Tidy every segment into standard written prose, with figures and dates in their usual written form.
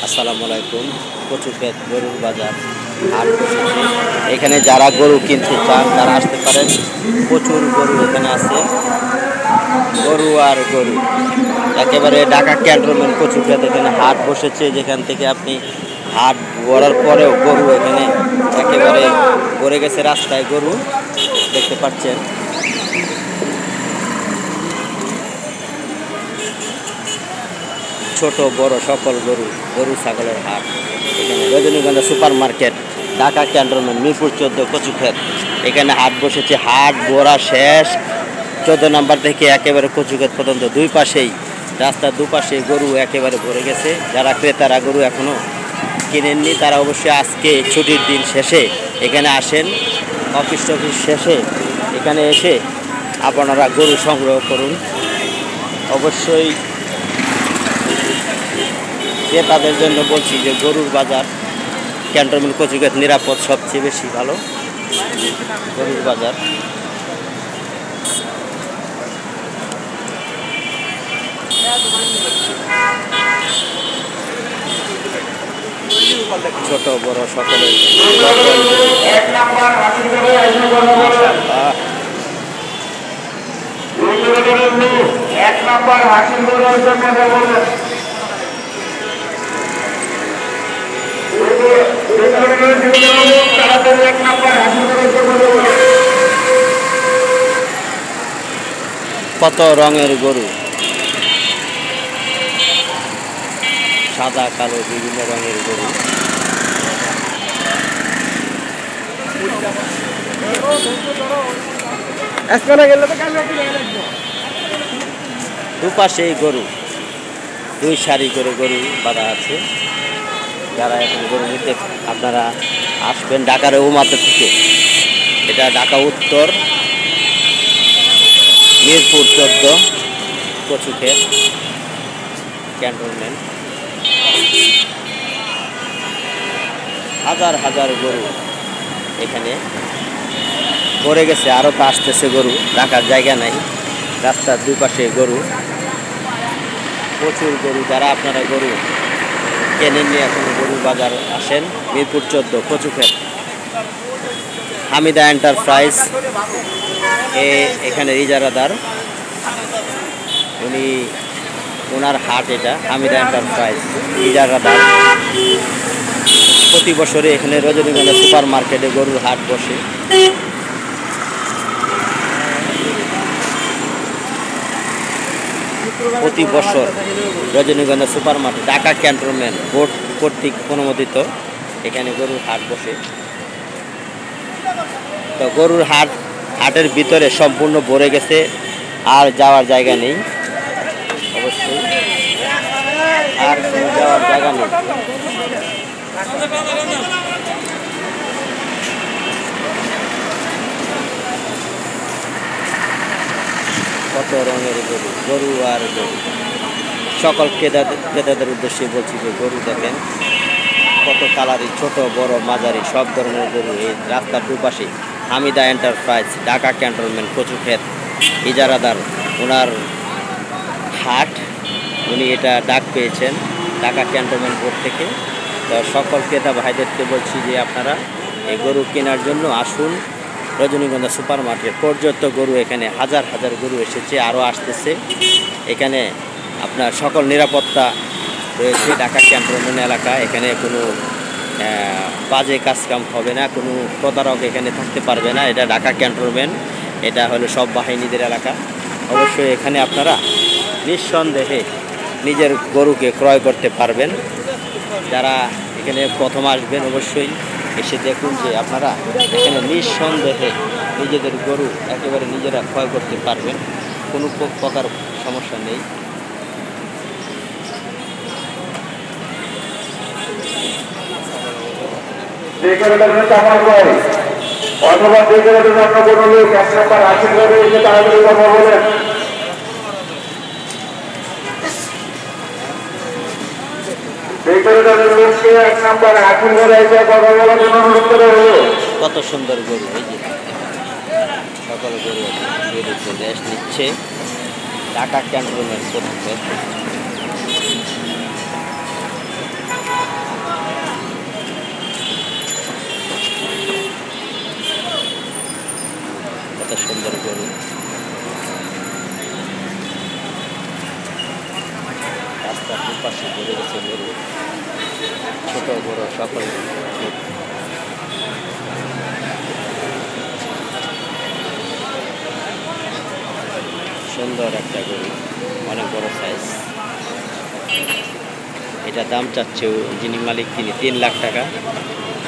আসসালামু আলাইকুম। কচুক্ষেত গরুর বাজার হাট বসেছে। এখানে যারা গরু কিনতে চান তারা আসতে পারেন। প্রচুর গরু এখানে আছে, গরু আর গরু। একেবারে ঢাকা ক্যান্টনমেন্ট কচুক্ষেত এখানে হাট বসেছে, যেখান থেকে আপনি হাট ভরার পরেও গরু এখানে একেবারে ভরে গেছে। রাস্তায় গরু দেখতে পাচ্ছেন। ছোট বড় সকল গরু ছাগলের হাট। এখানে রজনীগন্ধা super market, Dhaka cantonment, Mirpur 14, Kachukhet. এখানে হাট বসেছে। হাট ভরা শেষ। 14 নম্বর থেকে একেবারে কচুক্ষেত পর্যন্ত দুই পাশেই, রাস্তার দুপাশে গরু একেবারে ভরে গেছে। যারা ক্রেতারা গরু এখনও কিনেননি তারা অবশ্যই আজকে ছুটির দিন শেষে এখানে আসেন। অফিস টফিস শেষে এখানে এসে আপনারা গরু সংগ্রহ করুন। অবশ্যই তাদের জন্য বলছি যে গরুর বাজার ক্যান্টনমেন্ট কচুক্ষেত নিরাপদ, সবচেয়ে বেশি ভালো গরুর বাজার। ছোট বড় সকলের কত রঙের গরু, সাদা কালো বিভিন্ন রঙের গরু। দুপাশেই গরু, দুই সারি করে গরু বাঁধা আছে। যারা এখন গরু নিতে আপনারা আসবেন ঢাকার উমাতে থেকে। এটা ঢাকা উত্তর, মিরপুর 14, কচুক্ষেত ক্যান্টনমেন্ট। হাজার হাজার গরু এখানে ভরে গেছে, আরও তো আসতেছে গরু, রাখার জায়গা নাই। রাস্তার দুই পাশে গরু, প্রচুর গরু। যারা আপনারা গরু কেনেননি এখন গরুর বাজার আসেন। মিরপুর 14, কচুক্ষেত, হামিদা এন্টারপ্রাইজ এখানে ইজারাদার, ওনার হাট। এটা হামিদা এন্টারপ্রাইজ ইজারাদার। প্রতি বছরে এখানে রজনীগন্ধা সুপার মার্কেটে গরুর হাট বসে। প্রতি বছর রজনীগন্ধা super market Dhaka cantonment board কর্তৃক অনুমোদিত এখানে গরুর হাট বসে। তো গরুর হাটের ভিতরে সম্পূর্ণ ভরে গেছে, আর যাওয়ার জায়গা নেই। অবশ্যই আর যাওয়ার জায়গা নেই। কত রঙের গরু, গরু আর গরু। সকল ক্রেতাদের উদ্দেশ্যে বলছি যে গরু দেখেন কত কালারি, ছোট বড় মাঝারি সব ধরনের গরু এই রাস্তার দুপাশে। হামিদা এন্টারপ্রাইজ ঢাকা ক্যান্টনমেন্ট কচুক্ষেত ইজারাদার, ওনার হাট। উনি এটা ডাক পেয়েছেন ঢাকা ক্যান্টনমেন্ট বোর্ড থেকে। তো সকল ক্রেতা ভাইদেরকে বলছি যে আপনারা এই গরু কেনার জন্য আসুন রজনীগন্ধা সুপার মার্কেট। পর্যাপ্ত গরু, এখানে হাজার হাজার গরু এসেছে, আরও আসতেছে। এখানে আপনার সকল নিরাপত্তা রয়েছে ঢাকা ক্যান্টনমেন্ট এলাকা। এখানে কোনো বাজে কাজকাম হবে না, কোনো প্রতারক এখানে থাকতে পারবে না। এটা ঢাকা ক্যান্টনমেন্ট, এটা হলো সব বাহিনীদের এলাকা। অবশ্যই এখানে আপনারা নিঃসন্দেহে নিজের গরুকে ক্রয় করতে পারবেন। যারা এখানে প্রথম আসবেন অবশ্যই এসে দেখুন যে আপনারা এখানে নিঃসন্দেহে নিজেদের গরু একেবারে নিজেরা ক্রয় করতে পারবেন, কোনো প্রকার সমস্যা নেই। অথবা যে জায়গাটা আমরা কোনো লোক 1 নম্বর আশীর্বাদে এসে তাড়াতাড়ি কথা বলেন। কত সুন্দর গরু, এই যে সকল গরু রেস্ট নিচ্ছে ঢাকা ক্যান্টনমেন্ট কর্তৃপক্ষ। পাশে ভরে গেছে গরু, ছোট বড় সকল। সুন্দর একটা গরু, অনেক বড় সাইজ। এটা দাম চাচ্ছে যিনি মালিক তিনি 3 লাখ টাকা,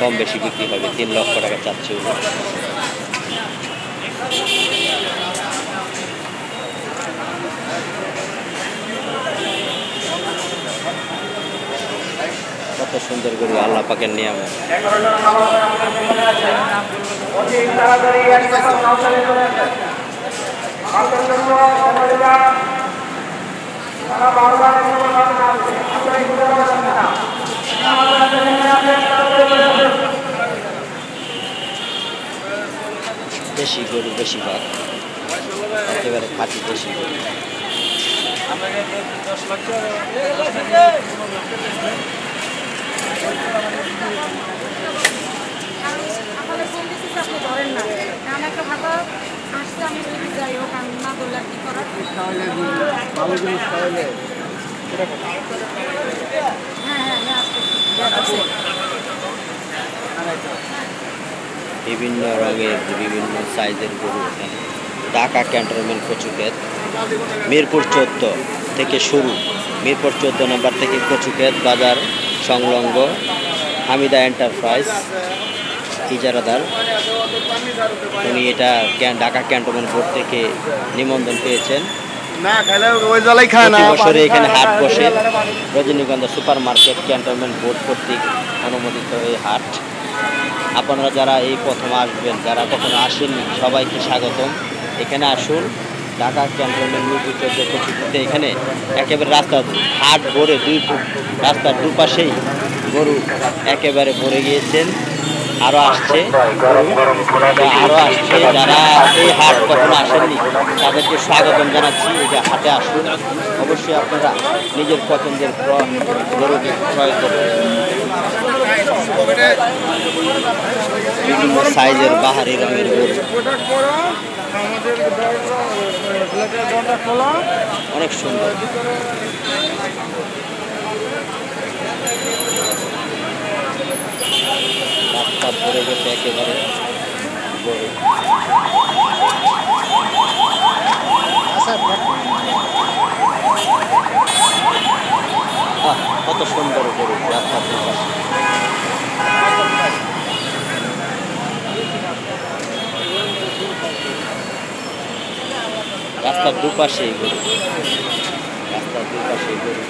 কম বেশি বিক্রি হবে। 3 লক্ষ টাকা চাচ্ছে উনি। কত সুন্দর গরু, আল্লাহ পাকের নিয়ামত। দেশি গরু বেশিরভাগ, একেবারে খাঁটি দেশি গরু। বিভিন্ন রঙের বিভিন্ন সাইজের গরু এখানে। ঢাকা ক্যান্টনমেন্ট কচুক্ষেত, মিরপুর 14 থেকে শুরু। মিরপুর 14 নম্বর থেকে কচুক্ষেত বাজার সংলগ্ন হামিদা এন্টারপ্রাইজ ইজারাদার, উনি এটা ঢাকা ক্যান্টনমেন্ট বোর্ড থেকে নিবন্ধন পেয়েছেন। প্রতি বছরে এখানে হাট বসে। রজনীগন্ধা সুপার মার্কেট ক্যান্টনমেন্ট বোর্ড কর্তৃক অনুমোদিত এই হাট। আপনারা যারা এই প্রথম আসবেন, যারা কখনো আসেননি, সবাইকে স্বাগতম। এখানে আসুন। ঢাকা ক্যান্টনমেন্ট মিরপুর 14 কচুক্ষেতে এখানে একেবারে রাস্তার হাট ভরে, রাস্তার দুপাশেই গরু একেবারে ভরে গিয়েছেন। আরও আসছে আরও আসছে। যারা এই হাট কখনো আসেননি তাদেরকে স্বাগতম জানাচ্ছি। এটা হাটে আসুন। অবশ্যই আপনারা নিজের পছন্দের গরুকে ক্রয় করবেন। বিভিন্ন সাইজের বাহারি রঙের গরু, অনেক সুন্দর। রাস্তা ভরে গেছে একেবারে গরু। কত সুন্দর গরু রাস্তার দুপাশে। রাস্তার দুপাশে গরু, রাস্তার দুপাশে গরু।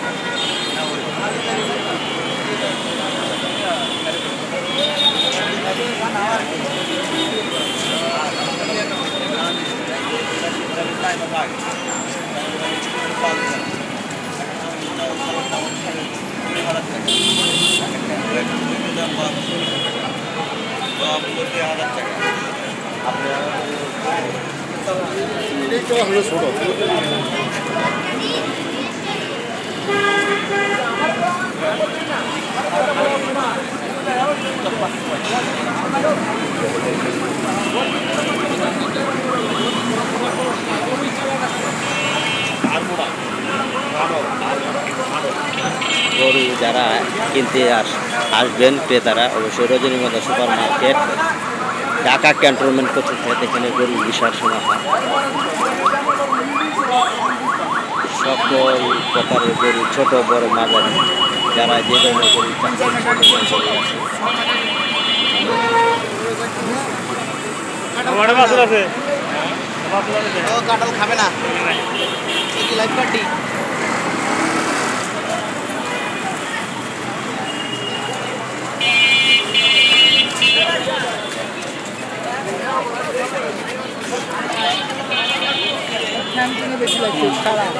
গরু যারা কিনতে আসবেন ক্রেতারা, অবশ্যই রজনীগন্ধা super market Dhaka cantonment Kachukhet, এখানে গরু বিশাল সময় হয়। সকল প্রকারের গরু, ছোট বড় মাঝারি, যারা যে ধরনের গরু কাঁঠাল খাবে না লাইফ পার্টি। বেশি লাগছে খারাপ।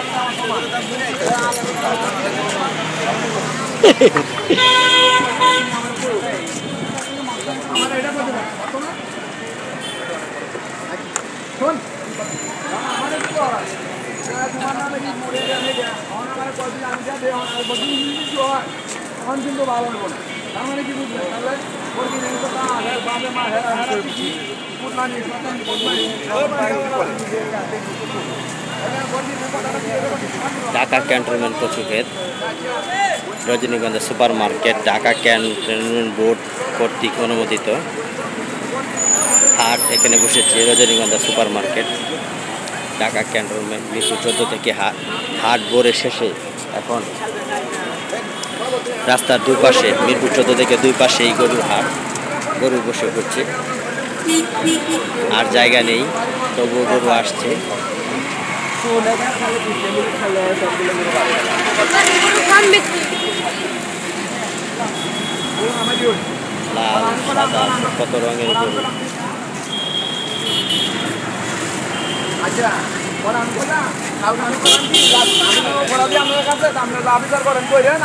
কিন্তু ভালো হবো না, তার মানে কি বুঝলেন? তাহলে ঢাকা ক্যান্টনমেন্ট কচুক্ষেত রজনীগন্ধা super market Dhaka cantonment board কর্তৃক অনুমোদিত হাট এখানে বসেছে রজনীগন্ধা super market Dhaka cantonment Mirpur 14 থেকে হাট ভোরের শেষে এখন রাস্তার দুই পাশে মিরপুর 14 থেকে দুই পাশে এই গরুর হাট গরু বসে পড়ছে আর জায়গা নেই তবুও গরু আসছে লাল সাদা কত রঙের গরু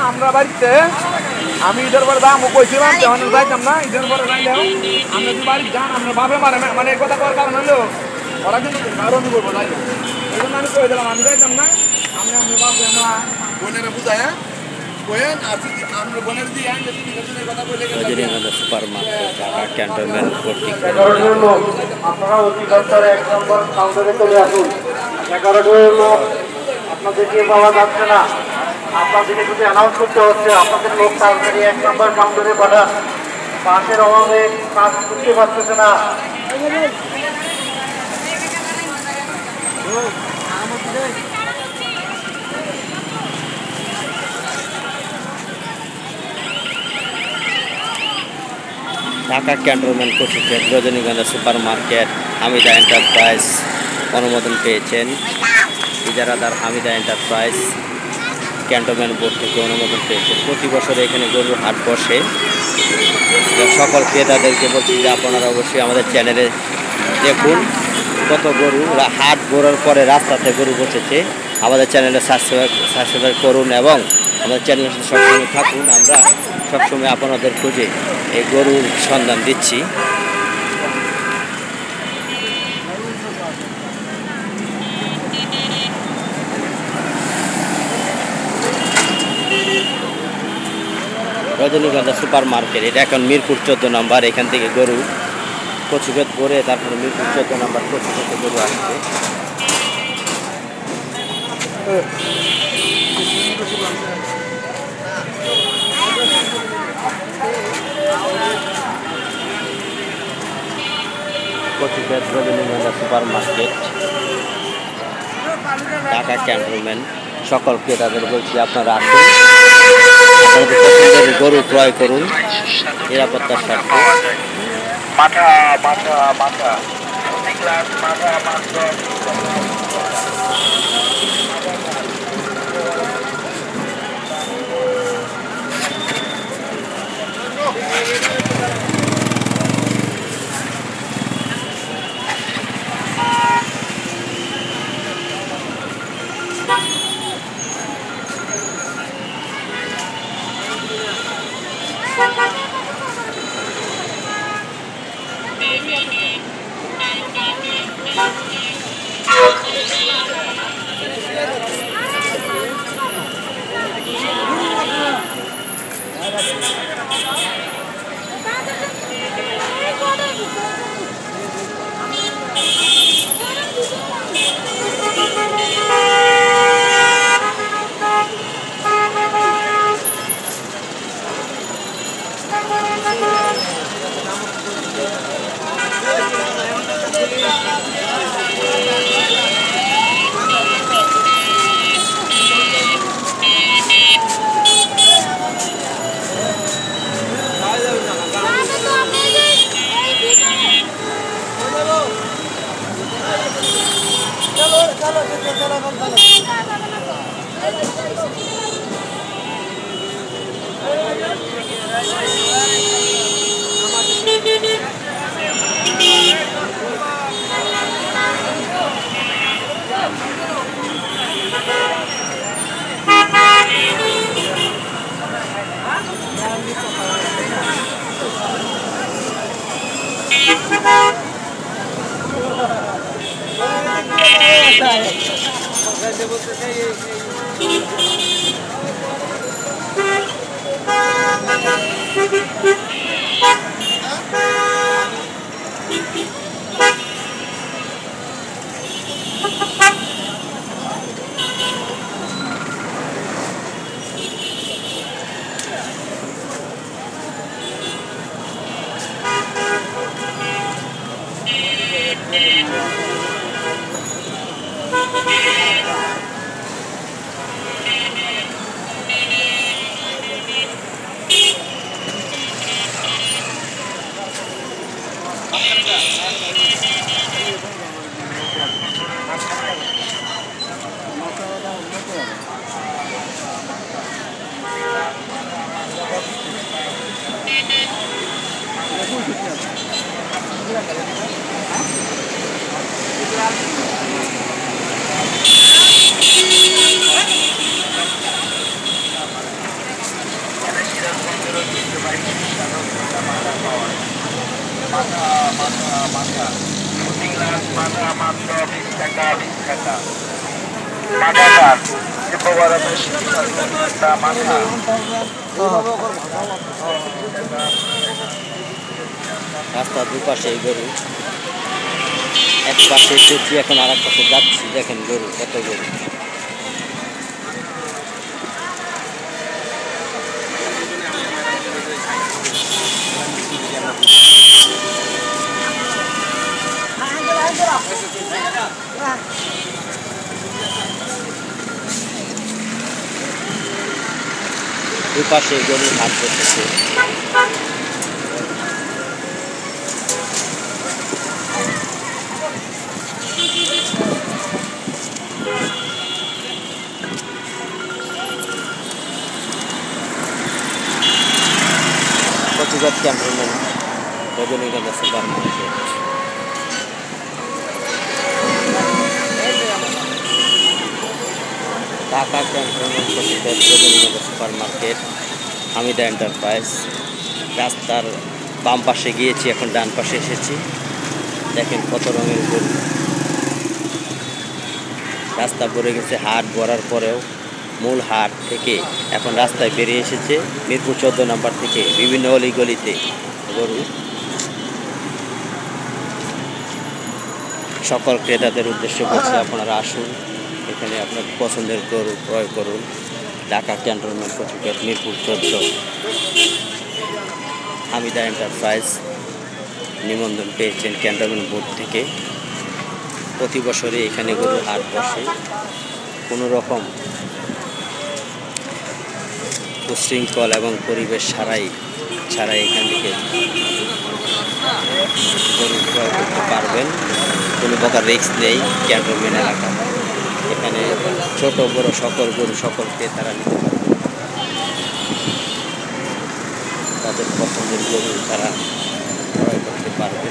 আমরা বাড়িতে আমি ঈদের পরে দামও কইছিলাম যখন যাইতাম না ঈদের পরে যাইলেও আমরা যদি বাড়ি যান আমরা বাপে মারে মানে এই কথা করার কারণ হলো ওরা কিন্তু কারণই করবো যাইতাম এই জন্য আমি কয়ে দিলাম আমি যাইতাম না আমি আমরা বাপে আমরা বোনেরা বুঝায় কোয়েন আর যদি আমরা বোনের দিয়ে কথা বলে রজনীগন্ধা সুপার মার্কেট ঢাকা ক্যান্টনমেন্ট কর্তৃক আপনারা অতি দপ্তরে 1 নম্বর কাউন্টারে চলে আসুন 11 লোক আপনাদেরকে পাওয়া যাচ্ছে না আপনাদেরকে শুধু অ্যানাউন্স করতে হচ্ছে আপনাদের লোক তাড়াতাড়ি 1 নম্বর কাউন্টারে পাঠান পাশের অভাবে কাজ করতে পারতেছে না ঢাকা ক্যান্টনমেন্ট কর্তৃক রজনীগন্ধা সুপার মার্কেট হামিদা এন্টারপ্রাইজ অনুমোদন পেয়েছেন ইজারাদার হামিদা এন্টারপ্রাইজ ক্যান্টনমেন্ট বোর্ড থেকে অনুমোদন পেয়েছেন প্রতি বছর এখানে গরুর হাট বসে সকল ক্রেতাদেরকে বলছি যে আপনারা অবশ্যই আমাদের চ্যানেলে দেখুন কত গরু হাট ভরার পরে রাস্তাতে গরু বসেছে আমাদের চ্যানেলে সাবস্ক্রাইব করুন এবং আমাদের চ্যানেলের সাথে সবসময় থাকুন আমরা সবসময় আপনাদের খুঁজে এই গরুর সন্ধান দিচ্ছি রজনীগন্ধা সুপার মার্কেট এটা এখন মিরপুর 14 নম্বর এখান থেকে গরু কচুক্ষেত করে তারপরে মিরপুর 14 নম্বর কচুক্ষেতে গরু আসছে কচুক্ষেত রজনীগন্ধা সুপার মার্কেট ঢাকা ক্যান্টনমেন্ট সকল ক্রেতাদের বলছি আপনারা আসুন আপনাদের পছন্দের গরু ক্রয় করুন নিরাপত্তার স্বার্থে মাথা মাথা মাথা মাথা মাত্র রাস্তার দুপাশে গরু, এক পাশে এসেছি এখন আর এক পাশে যাচ্ছি। দেখেন গরু, কত গরু। দুপাশে গরু হাট বসেছে। কচুঘাট ক্যান্টনমেন্ট রজনীগন্ধা super market. Dhaka cantonment Kachughat রজনীগন্ধা সুপার মার্কেট, হামিদা এন্টারপ্রাইজ। রাস্তার বাম পাশে গিয়েছি, এখন ডান পাশে এসেছি। দেখেন কত রঙের গরু। রাস্তা ভরে গেছে, হাট ভরার পরেও মূল হাট থেকে এখন রাস্তায় বেরিয়ে এসেছে মিরপুর 14 নম্বর থেকে বিভিন্ন অলিগলিতে গরু। সকল ক্রেতাদের উদ্দেশ্যে বলছি, আপনারা আসুন, এখানে আপনার পছন্দের গরু ক্রয় করুন। Dhaka cantonment Kachukhet Mirpur 14, Hamida enterprise. নিবন্ধন পেয়েছেন ক্যান্টনমেন্ট বোর্ড থেকে। প্রতি বছরে এখানে গরু হাট বসে। কোনো রকম উশৃঙ্খল এবং পরিবেশ ছাড়াই এখান থেকে গরু ক্রয় করতে পারবেন। কোনো প্রকার রিস্ক নেই ক্যান্টনমেন্ট এলাকা। এখানে ছোট বড় সকল গরু সকলকে তারা নিতে পারবে। তাদের পছন্দের গরু তারা ক্রয় করতে পারবে।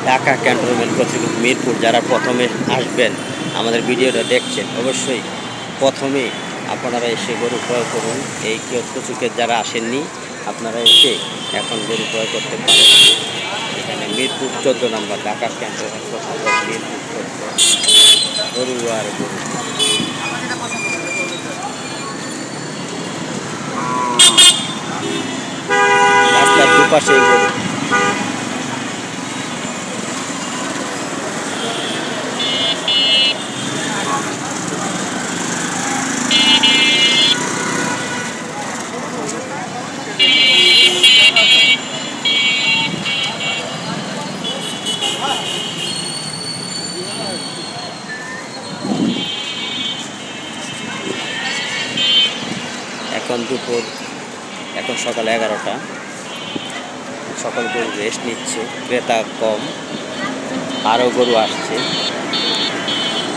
ঢাকা ক্যান্টনমেন্ট কচুঘাট মিরপুর যারা প্রথমে আসবেন, আমাদের ভিডিওটা দেখছেন, অবশ্যই প্রথমে আপনারা এসে গরু ক্রয় করুন। এই কচুঘাট যারা আসেননি, আপনারা এসে এখন গরু ক্রয় করতে পারেন। এখানে মিরপুর 14 নম্বর ঢাকা ক্যান্টনমেন্ট কচুঘাট মিরপুর 14, গরু আর গরু। রাস্তার দুপাশেই গরু। এখন সকাল 11টা। সকল গরু রেস্ট নিচ্ছে, ক্রেতা কম, আরও গরু আসছে।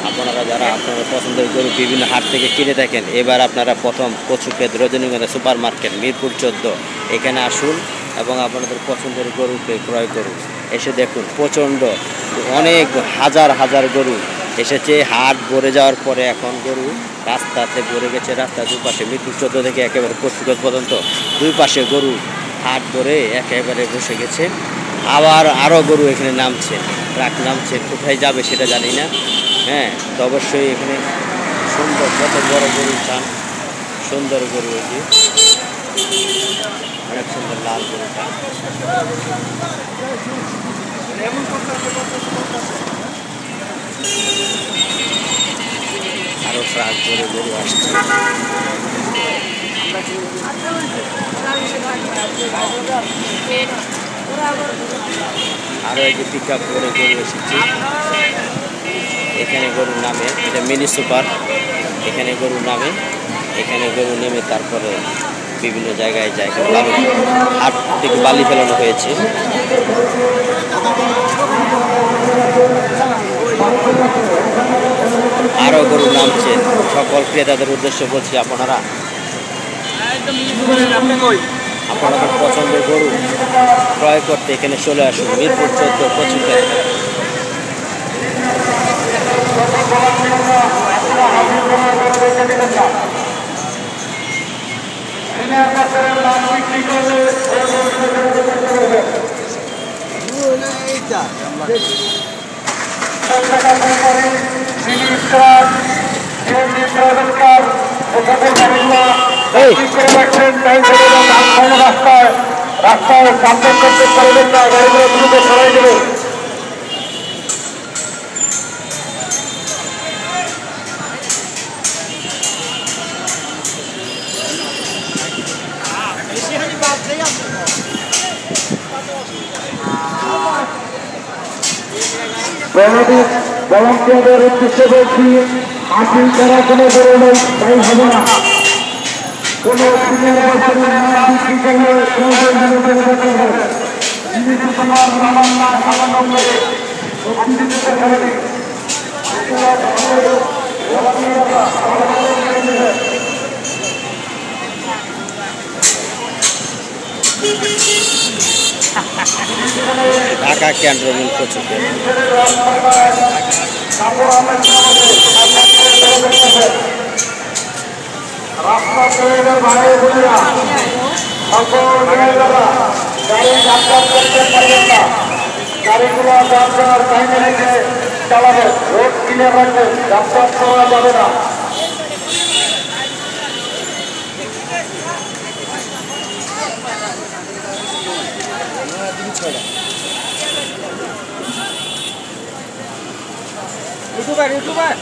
আপনারা যারা আপনাদের পছন্দের গরু বিভিন্ন হাট থেকে কিনে থাকেন, এবার আপনারা প্রথম কচুঘাট রজনীগন্ধা সুপার মার্কেট মিরপুর 14 এখানে আসুন এবং আপনাদের পছন্দের গরুকে ক্রয় করুন। এসে দেখুন প্রচণ্ড অনেক হাজার গরু এসেছে। হাট ভরে যাওয়ার পরে এখন গরু রাস্তাতে ভরে গেছে। রাস্তার দুপাশে মিরপুর 14 থেকে একেবারে কচুঘাট পর্যন্ত দুই পাশে গরু হাট ভরে একেবারে বসে গেছে। আবার আরও গরু এখানে নামছে, ট্রাক নামছে, কোথায় যাবে সেটা জানি না। হ্যাঁ, তো অবশ্যই এখানে সুন্দর, কত বড় গরু চান, সুন্দর গরু, এই যে অনেক সুন্দর লাল গরুটা। আরো ট্রাক করে গরু আসছে। আরো এই যে পিক আপ করে গরু এসেছে। এখানে গরু নামে, এটা মিনি সুপার। এখানে গরু নামে, এখানে গরু নেমে তারপরে বিভিন্ন জায়গায় যায়। হাট থেকে বালি ফেলানো হয়েছে। আরো গরু নামছে। সকল ক্রেতাদের উদ্দেশ্যে বলছি, আপনারা আপনাদের পছন্দের গরু ক্রয় করতে এখানে চলে আসুন মিরপুর 14 কচুখাত। রাস্তায় সাবধান করতে পারবেন না, গাড়িগুলো দ্রুত সরাই দেবে। ভলান্টিয়ারদের উদ্দেশ্যে বলছি, আপিল করা কোনো গরু নেই, তাই হবে না। কোন ঢাকা ক্যান্টনমেন্ট কচুখাত। রাস্তা প্রয়োগের বাইরে বলিয়া গাড়ি যাত্রা করতে পারবেন না। গাড়িগুলো যাত্রার টাইমে রেখে চালাবেন, রোড ক্লিয়ার রাখবেন, যাত্রা করা যাবে না। ইউটিউবার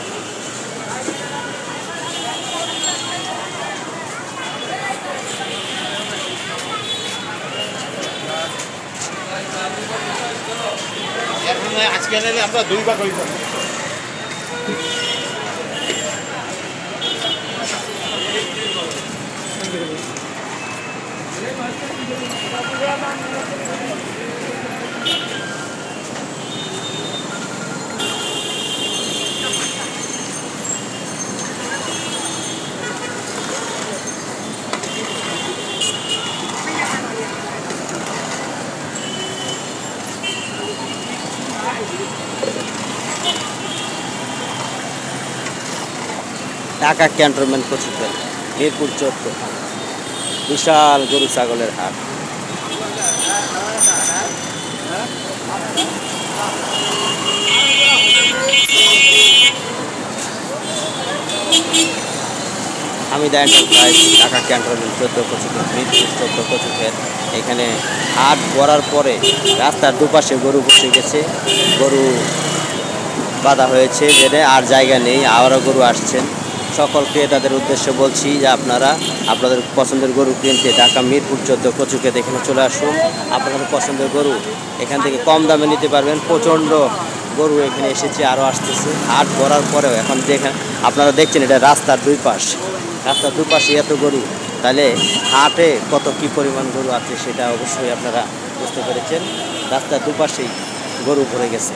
আজকে আমরা 2 বার করি। ঢাকা ক্যান্টনমেন্ট কচুখাত, মিরপুর 14, বিশাল গরু ছাগলের হাট। Hamida enterprise, Dhaka cantonment 14 Kachukhet, Mirpur 14 Kachukhet. এখানে হাট ভরার পরে রাস্তার দুপাশে গরু বসে গেছে, গরু বাঁধা হয়েছে, যেটা আর জায়গা নেই, আবারও গরু আসছেন। সকল ক্রেতাদের উদ্দেশ্যে বলছি যে আপনারা আপনাদের পছন্দের গরু কিনতে ঢাকা মিরপুর 14 কচুখাত এখানে চলে আসুন। আপনাদের পছন্দের গরু এখান থেকে কম দামে নিতে পারবেন। প্রচণ্ড গরু এখানে এসেছে, আরও আসতেছে। হাট ভরার পরেও এখন দেখেন, আপনারা দেখছেন এটা রাস্তার দুই পাশে এত গরু, তাহলে হাটে কত কি পরিমাণ গরু আছে সেটা অবশ্যই আপনারা বুঝতে পেরেছেন। রাস্তার দুপাশেই গরু ভরে গেছে।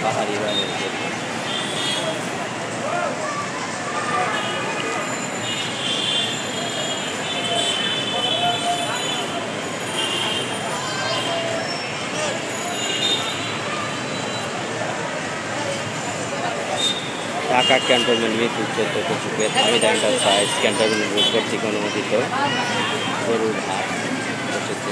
পাহাড়ি রঙের গরু। Dhaka cantonment Mirpur 14 Kachukhet, Hamida enterprise cantonment road কর্তৃক অনুমোদিত গরুর হাট বসেছে।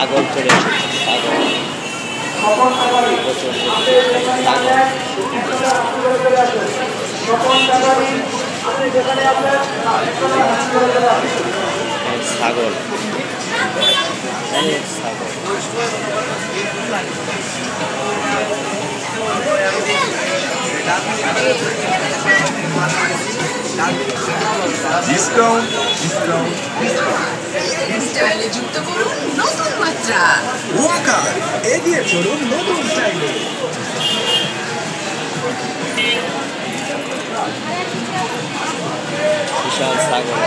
ছাগল চলে এসেছে, ছাগল প্রচুর ছাগল ডিসকাউন্ট ডিসকাউন্ট স্টাইলে যুক্ত করুন নতুন মাত্রা। ওয়াকার এগিয়ে চলুন নতুন স্টাইলে। বিশাল ছাগল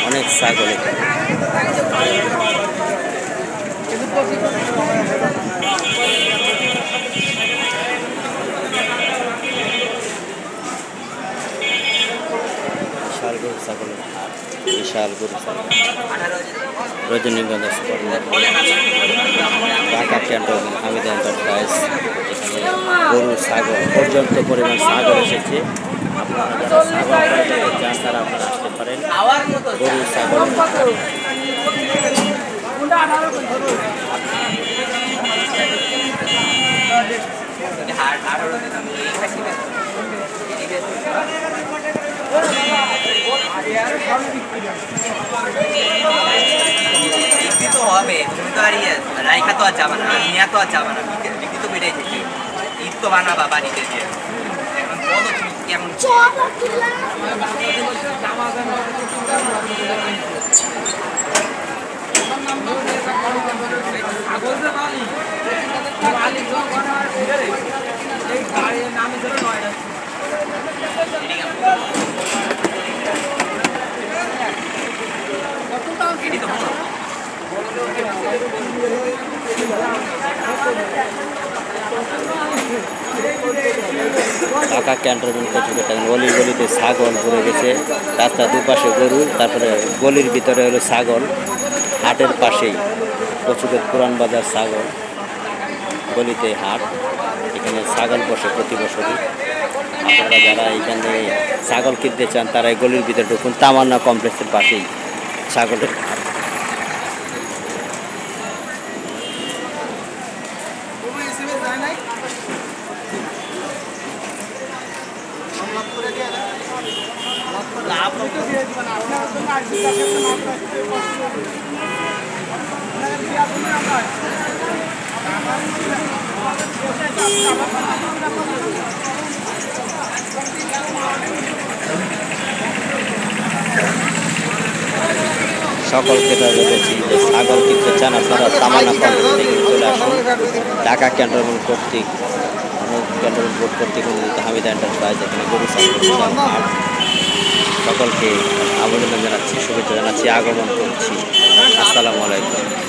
অনেক ছাগল এখানে। বিশাল গরু ছাগলের হাট, বিশাল গরু ছাগল। রজনীগন্ধা ঢাকা ক্যান্টনমেন্ট হামিদ এন্টারপ্রাইজ, এখানে গরু ছাগল পর্যাপ্ত পরিমাণ ছাগল এসেছে। আপনারা যারা ছাগল ক্রয় করতে চান তারা আপনারা আসতে পারেন। গরু ছাগল বিক্রি তো হবে, তুমি তো আর রাইখা তো আর যাবা না, নেওয়া তো আর যাবা না, বিক্রি তো বেড়ে যেতে, ঈদ তো বানাবা বাড়িতে দিয়ে। এখন বলো তুমি কেমন ঢাকা ক্যান্টনমেন্ট প্রচুর গলি গলিতে ছাগল ভরে গেছে, রাস্তার দুপাশে গরু, তারপরে গলির ভিতরে হলো ছাগল। হাটের পাশেই প্রচুর পুরান বাজার ছাগল, গলিতে হাট, এখানে ছাগল বসে প্রতি বছরই। আপনারা যারা এখানে ছাগল কিনতে চান তারা এই গলির ভিতরে ঢুকুন, তামান্না কমপ্লেক্সের পাশেই ছাগলের হাট। সকল ক্রেতাদের বলছি যে ছাগল কিনতে চান আপনারা তামান্না কমপ্লেক্সে চলে আসুন। ঢাকা ক্যান্টনমেন্ট কর্তৃক ক্যান্টনমেন্ট বোর্ড কর্তৃক হামিদ এন্টারপ্রাইজ, এখানে গরু ছাগল হাট। সকলকে অভিনন্দন জানাচ্ছি, শুভেচ্ছা জানাচ্ছি, আগমন করছি। আসসালামু আলাইকুম।